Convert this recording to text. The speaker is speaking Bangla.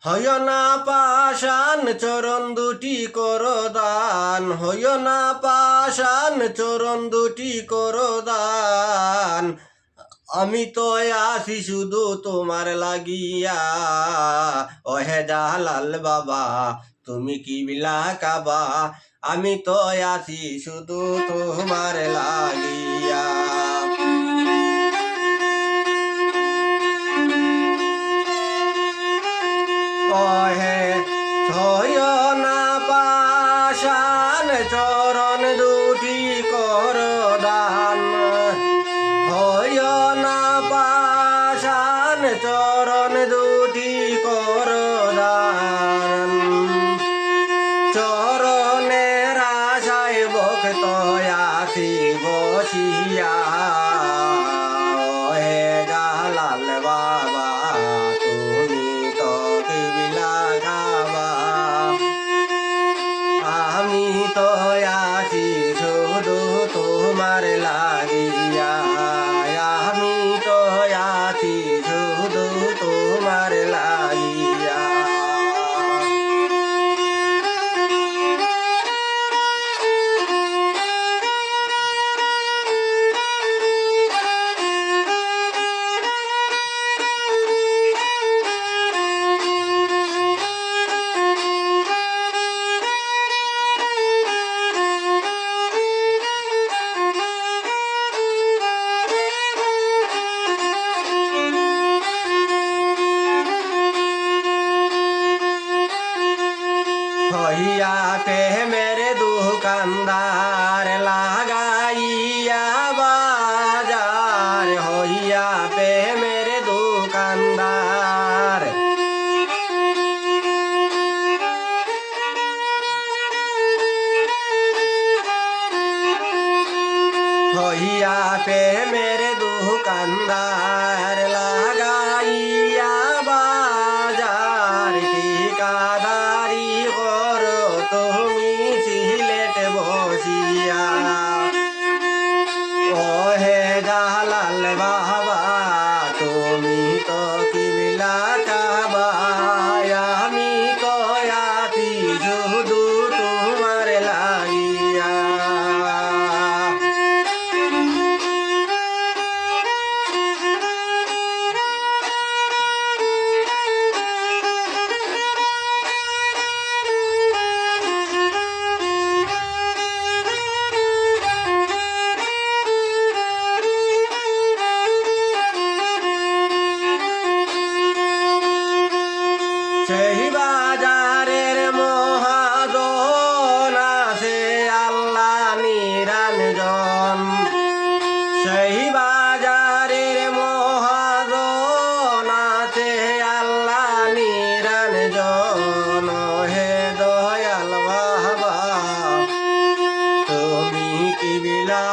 হয় না পাষাণ চরণ দুটি করো দান, হয় না পাষাণ চরণ দুটি করো দান। আমি তো আছি শুধু তোমার লাগিয়া, ওহে জালাল বাবা তুমি কিবলা কাবা। আমি তো আছি শুধু তোমার লাগিয়া। ওহে হয় না পাষাণ চরণ দুটি করো দান, হয় না পাষাণ চরণ দুটি করো দান। চরণের আশায় ভক্ত আছি বসিয়া, ওহে জালাল বাবা তুমি তো কিবলা কাবা। আমি তো আছি শুধু তোমার লাগিয়া, আমি তো আছি শুধু তোমার লাগিয়া। হইয়া প্রেমের দোকানদার লাগাইয়া বাজার, হইয়া প্রেমের দোকানদার। হইয়া প্রেমের দোকানদার লাগাইয়া বাজার। ঠিকাদারি করো তুমি সিলেট বসিয়া, ওহে জালাল বাবা তুমি তো কিবলা কাবা। আমি তো আছি শুধু তোমার লাগিয়া। সেই বাজারের মহাজন আছে আল্লাহ নিরঞ্জন, সেই বাজারের মহাজন আছে আল্লাহ নিরঞ্জন। হে দয়াল বাবা তুমি কিবলা